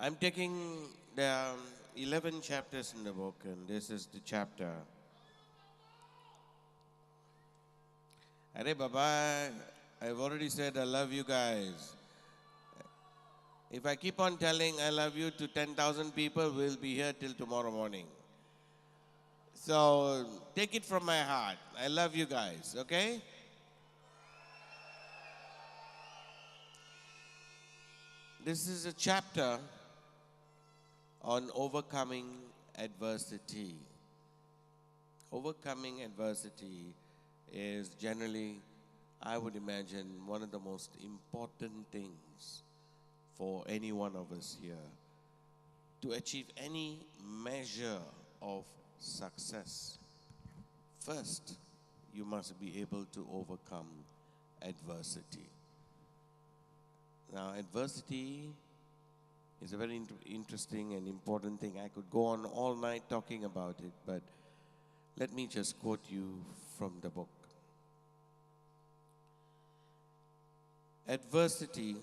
I'm taking the 11 chapters in the book, and this is the chapter. Arey Baba, I've already said I love you guys. If I keep on telling I love you to 10,000 people, we'll be here till tomorrow morning. So take it from my heart. I love you guys, okay? This is a chapter on overcoming adversity. Overcoming adversity is generally, I would imagine, one of the most important things for any one of us here to achieve any measure of success. First, you must be able to overcome adversity. Now, adversity is a very interesting and important thing. I could go on all night talking about it, but let me just quote you from the book. Adversity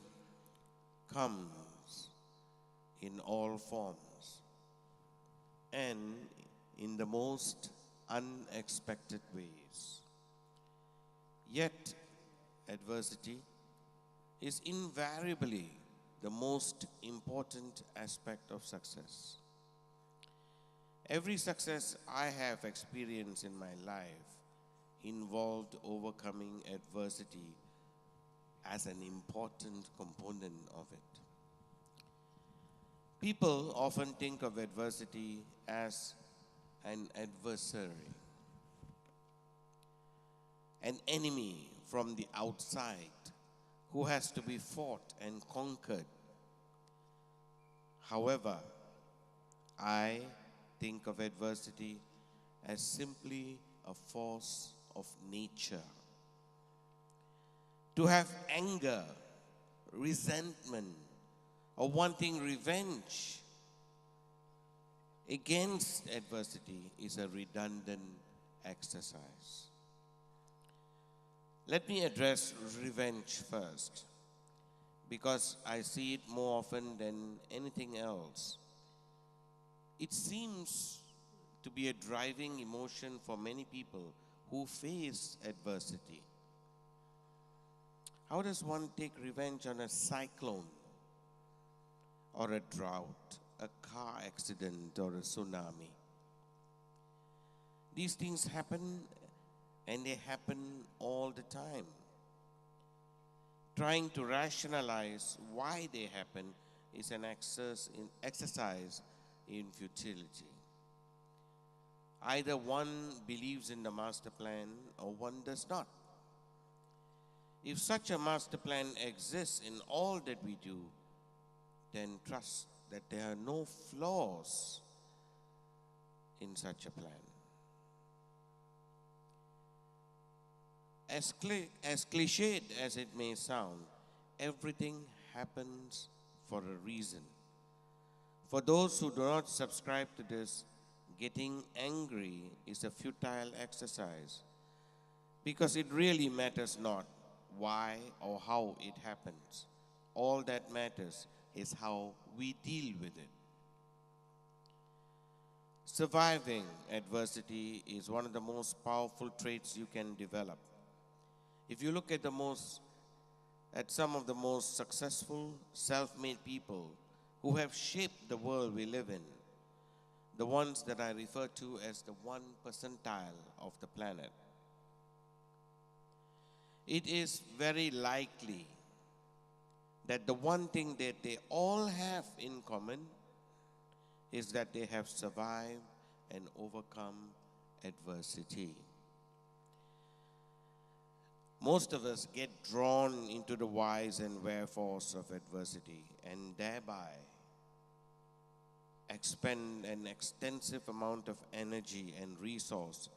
comes in all forms and in the most unexpected ways. Yet, adversity is invariably the most important aspect of success. Every success I have experienced in my life involved overcoming adversity as an important component of it. People often think of adversity as an adversary, an enemy from the outside who has to be fought and conquered. However, I think of adversity as simply a force of nature. To have anger, resentment, or wanting revenge against adversity is a redundant exercise. Let me address revenge first, because I see it more often than anything else. It seems to be a driving emotion for many people who face adversity. How does one take revenge on a cyclone, or a drought, a car accident, or a tsunami? These things happen, and they happen all the time. Trying to rationalize why they happen is an exercise in futility. Either one believes in the master plan or one does not. If such a master plan exists in all that we do, then trust that there are no flaws in such a plan. As cliched as it may sound, everything happens for a reason. For those who do not subscribe to this, getting angry is a futile exercise, because it really matters not why or how it happens. All that matters is how we deal with it. Surviving adversity is one of the most powerful traits you can develop. If you look at some of the most successful self-made people who have shaped the world we live in, the ones that I refer to as the 1 percentile of the planet, it is very likely that the one thing that they all have in common is that they have survived and overcome adversity. Most of us get drawn into the whys and wherefores of adversity and thereby expend an extensive amount of energy and resource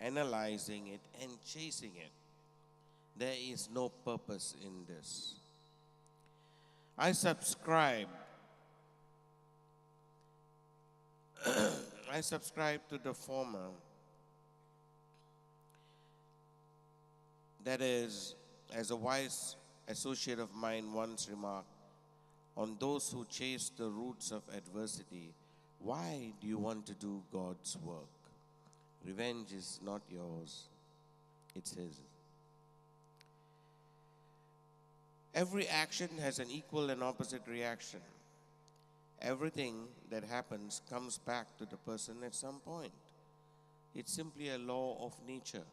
analyzing it and chasing it. There is no purpose in this. I subscribe to the former. That is, as a wise associate of mine once remarked, on those who chase the roots of adversity, why do you want to do God's work? Revenge is not yours, it's His. Every action has an equal and opposite reaction. Everything that happens comes back to the person at some point. It's simply a law of nature.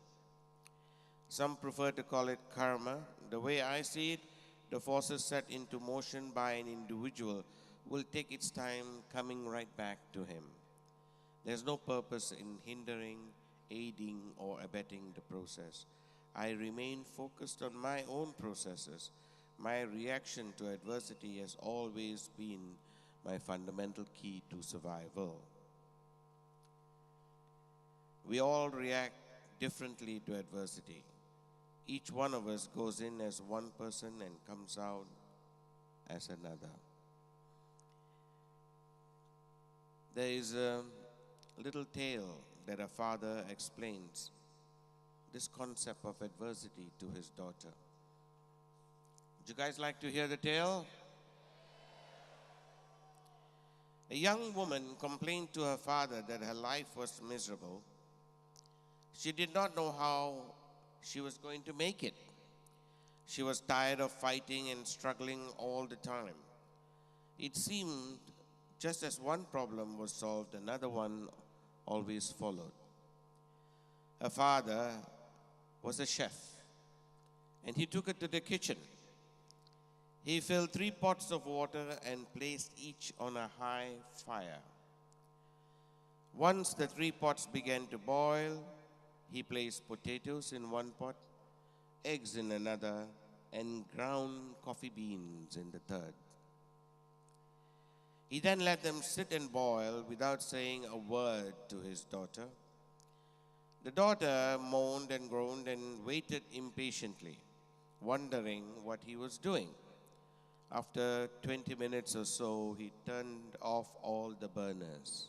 Some prefer to call it karma. The way I see it, the forces set into motion by an individual will take its time coming right back to him. There's no purpose in hindering, aiding, or abetting the process. I remain focused on my own processes. My reaction to adversity has always been my fundamental key to survival. We all react differently to adversity. Each one of us goes in as one person and comes out as another. There is a little tale that a father explains this concept of adversity to his daughter. Would you guys like to hear the tale? A young woman complained to her father that her life was miserable. She did not know how she was going to make it. She was tired of fighting and struggling all the time. It seemed just as one problem was solved, another one always followed. Her father was a chef, and he took her to the kitchen. He filled 3 pots of water and placed each on a high fire. Once the 3 pots began to boil, he placed potatoes in one pot, eggs in another, and ground coffee beans in the third. He then let them sit and boil without saying a word to his daughter. The daughter moaned and groaned and waited impatiently, wondering what he was doing. After 20 minutes or so, he turned off all the burners.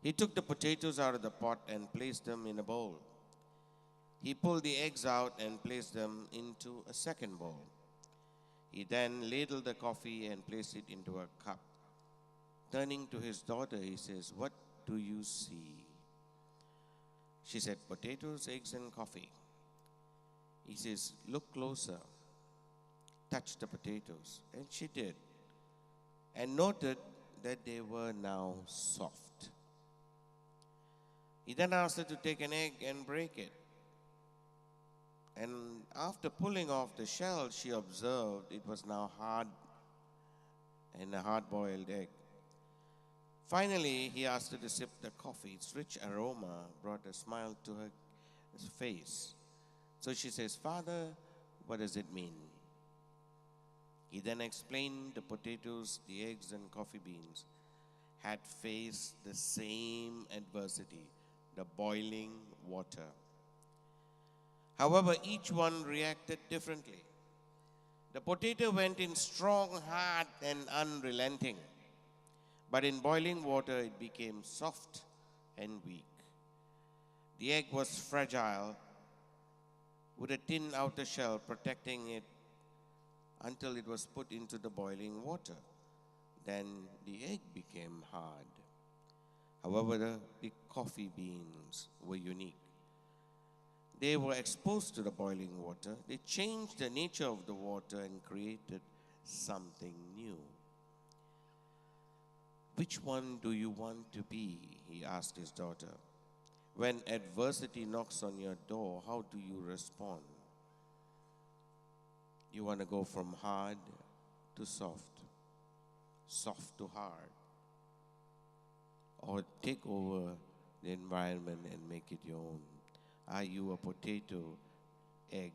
He took the potatoes out of the pot and placed them in a bowl. He pulled the eggs out and placed them into a second bowl. He then ladled the coffee and placed it into a cup. Turning to his daughter, he says, "What do you see?" She said, "Potatoes, eggs, and coffee." He says, "Look closer." Touched the potatoes, and she did, and noted that they were now soft. He then asked her to take an egg and break it. And after pulling off the shell, she observed it was now hard and a hard-boiled egg. Finally, he asked her to sip the coffee. Its rich aroma brought a smile to her face. So she says, "Father, what does it mean?" He then explained the potatoes, the eggs, and coffee beans had faced the same adversity, the boiling water. However, each one reacted differently. The potato went in strong, hard, and unrelenting. But in boiling water, it became soft and weak. The egg was fragile, with a thin outer shell protecting it until it was put into the boiling water. Then the egg became hard. However, the coffee beans were unique. They were exposed to the boiling water. They changed the nature of the water and created something new. "Which one do you want to be?" he asked his daughter. "When adversity knocks on your door, how do you respond? You want to go from hard to soft, soft to hard, or take over the environment and make it your own? Are you a potato, egg,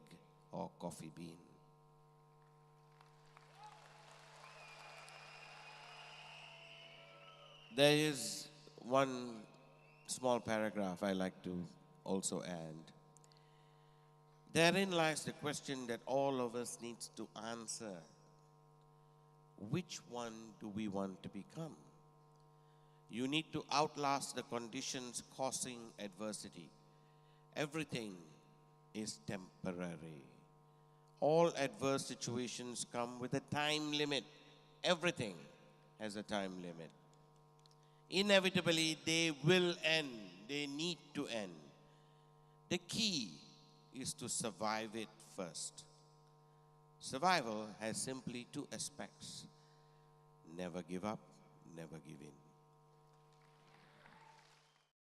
or coffee bean?" There is one small paragraph I like to also add. Therein lies the question that all of us needs to answer. Which one do we want to become? You need to outlast the conditions causing adversity. Everything is temporary. All adverse situations come with a time limit. Everything has a time limit. Inevitably, they will end. They need to end. The key is to survive it first. Survival has simply two aspects: never give up, never give in.